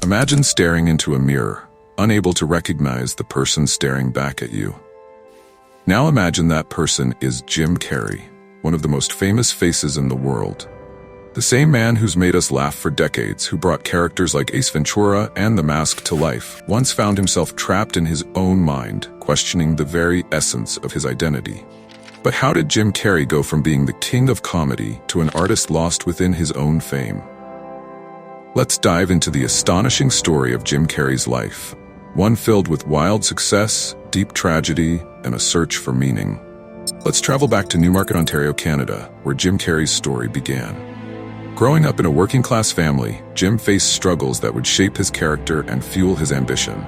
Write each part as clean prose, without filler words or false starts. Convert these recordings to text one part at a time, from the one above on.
Imagine staring into a mirror, unable to recognize the person staring back at you. Now imagine that person is Jim Carrey, one of the most famous faces in the world. The same man who's made us laugh for decades, who brought characters like Ace Ventura and the Mask to life, once found himself trapped in his own mind, questioning the very essence of his identity. But how did Jim Carrey go from being the king of comedy to an artist lost within his own fame? Let's dive into the astonishing story of Jim Carrey's life, one filled with wild success, deep tragedy, and a search for meaning. Let's travel back to Newmarket, Ontario, Canada, where Jim Carrey's story began. Growing up in a working-class family, Jim faced struggles that would shape his character and fuel his ambition.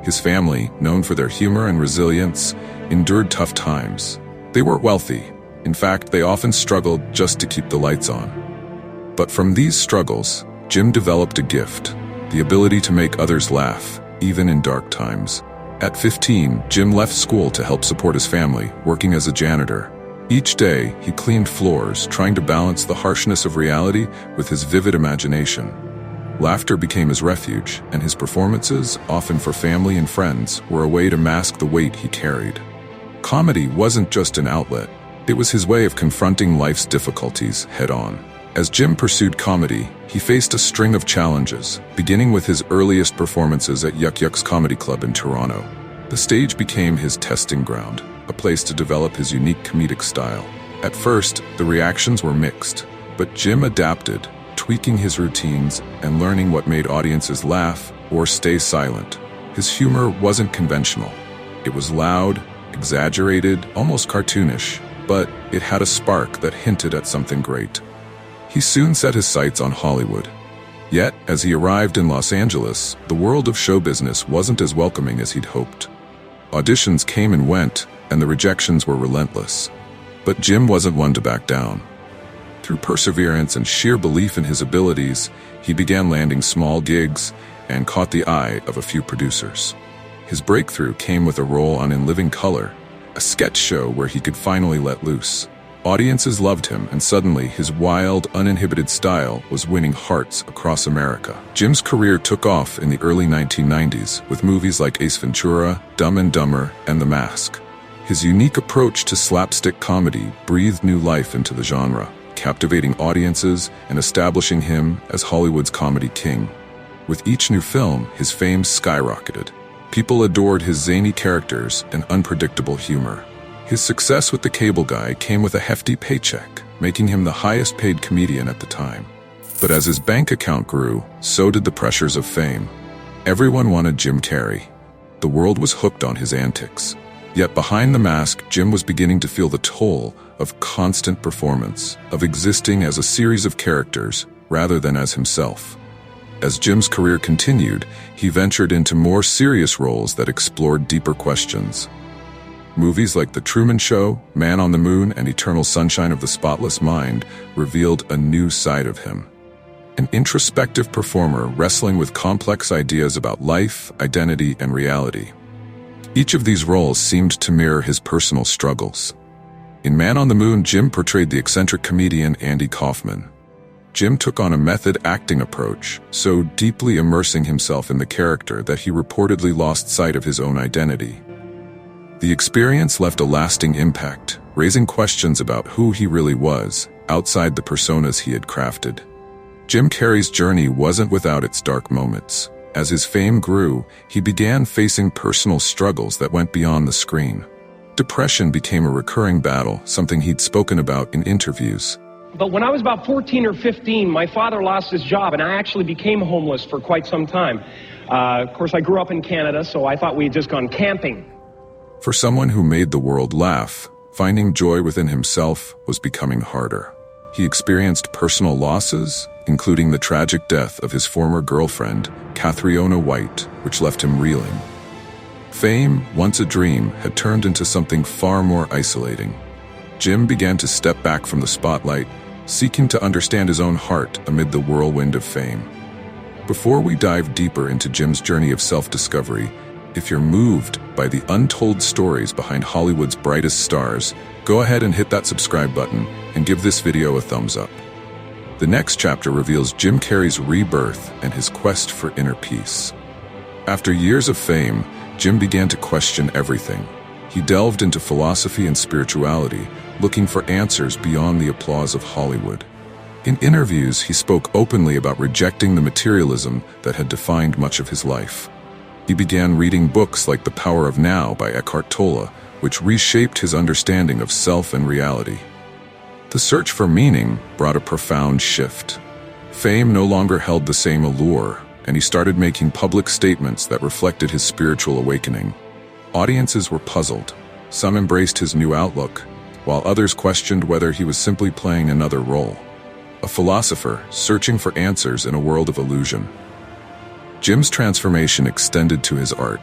His family, known for their humor and resilience, endured tough times. They weren't wealthy. In fact, they often struggled just to keep the lights on. But from these struggles, Jim developed a gift, the ability to make others laugh, even in dark times. At 15, Jim left school to help support his family, working as a janitor. Each day, he cleaned floors, trying to balance the harshness of reality with his vivid imagination. Laughter became his refuge, and his performances, often for family and friends, were a way to mask the weight he carried. Comedy wasn't just an outlet, it was his way of confronting life's difficulties head-on. As Jim pursued comedy, he faced a string of challenges, beginning with his earliest performances at Yuck Yuck's Comedy Club in Toronto. The stage became his testing ground, a place to develop his unique comedic style. At first, the reactions were mixed, but Jim adapted, tweaking his routines and learning what made audiences laugh or stay silent. His humor wasn't conventional. It was loud, exaggerated, almost cartoonish, but it had a spark that hinted at something great. He soon set his sights on Hollywood. Yet, as he arrived in Los Angeles, the world of show business wasn't as welcoming as he'd hoped. Auditions came and went, and the rejections were relentless. But Jim wasn't one to back down. Through perseverance and sheer belief in his abilities, he began landing small gigs and caught the eye of a few producers. His breakthrough came with a role on In Living Color, a sketch show where he could finally let loose. Audiences loved him, and suddenly his wild, uninhibited style was winning hearts across America. Jim's career took off in the early 1990s with movies like Ace Ventura, Dumb and Dumber, and The Mask. His unique approach to slapstick comedy breathed new life into the genre, captivating audiences and establishing him as Hollywood's comedy king. With each new film, his fame skyrocketed. People adored his zany characters and unpredictable humor. His success with The Cable Guy came with a hefty paycheck, making him the highest-paid comedian at the time. But as his bank account grew, so did the pressures of fame. Everyone wanted Jim Carrey. The world was hooked on his antics. Yet behind the mask, Jim was beginning to feel the toll of constant performance, of existing as a series of characters rather than as himself. As Jim's career continued, he ventured into more serious roles that explored deeper questions. Movies like The Truman Show, Man on the Moon, and Eternal Sunshine of the Spotless Mind revealed a new side of him. An introspective performer wrestling with complex ideas about life, identity, and reality. Each of these roles seemed to mirror his personal struggles. In Man on the Moon, Jim portrayed the eccentric comedian Andy Kaufman. Jim took on a method acting approach, so deeply immersing himself in the character that he reportedly lost sight of his own identity. The experience left a lasting impact, raising questions about who he really was, outside the personas he had crafted. Jim Carrey's journey wasn't without its dark moments. As his fame grew, he began facing personal struggles that went beyond the screen. Depression became a recurring battle, something he'd spoken about in interviews. But when I was about 14 or 15, my father lost his job, and I actually became homeless for quite some time. Of course, I grew up in Canada, so I thought we had just gone camping. For someone who made the world laugh, finding joy within himself was becoming harder. He experienced personal losses, including the tragic death of his former girlfriend, Catriona White, which left him reeling. Fame, once a dream, had turned into something far more isolating. Jim began to step back from the spotlight, seeking to understand his own heart amid the whirlwind of fame. Before we dive deeper into Jim's journey of self-discovery, if you're moved by the untold stories behind Hollywood's brightest stars, go ahead and hit that subscribe button and give this video a thumbs up. The next chapter reveals Jim Carrey's rebirth and his quest for inner peace. After years of fame, Jim began to question everything. He delved into philosophy and spirituality, looking for answers beyond the applause of Hollywood. In interviews, he spoke openly about rejecting the materialism that had defined much of his life. He began reading books like The Power of Now by Eckhart Tolle, which reshaped his understanding of self and reality. The search for meaning brought a profound shift. Fame no longer held the same allure, and he started making public statements that reflected his spiritual awakening. Audiences were puzzled. Some embraced his new outlook, while others questioned whether he was simply playing another role. A philosopher searching for answers in a world of illusion. Jim's transformation extended to his art.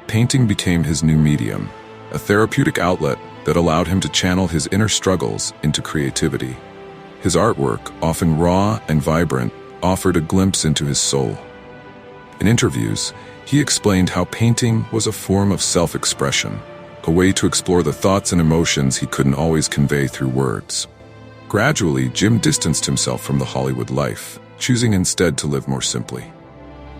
Painting became his new medium, a therapeutic outlet that allowed him to channel his inner struggles into creativity. His artwork, often raw and vibrant, offered a glimpse into his soul. In interviews, he explained how painting was a form of self-expression, a way to explore the thoughts and emotions he couldn't always convey through words. Gradually, Jim distanced himself from the Hollywood life, choosing instead to live more simply.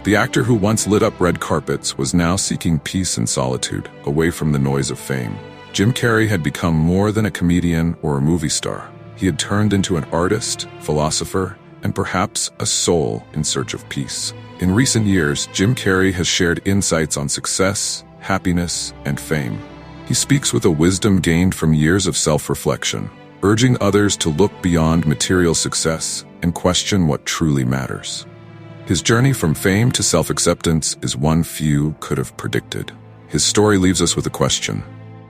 The actor who once lit up red carpets was now seeking peace and solitude, away from the noise of fame. Jim Carrey had become more than a comedian or a movie star. He had turned into an artist, philosopher, and perhaps a soul in search of peace. In recent years, Jim Carrey has shared insights on success, happiness, and fame. He speaks with a wisdom gained from years of self-reflection, urging others to look beyond material success and question what truly matters. His journey from fame to self-acceptance is one few could have predicted. His story leaves us with a question.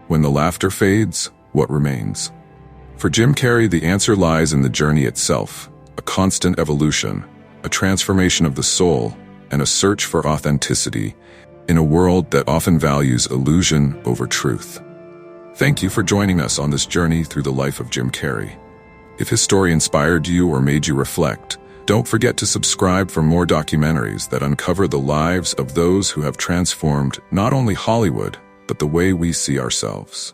When the laughter fades, what remains? For Jim Carrey, the answer lies in the journey itself, a constant evolution, a transformation of the soul, and a search for authenticity in a world that often values illusion over truth. Thank you for joining us on this journey through the life of Jim Carrey. If his story inspired you or made you reflect, don't forget to subscribe for more documentaries that uncover the lives of those who have transformed not only Hollywood, but the way we see ourselves.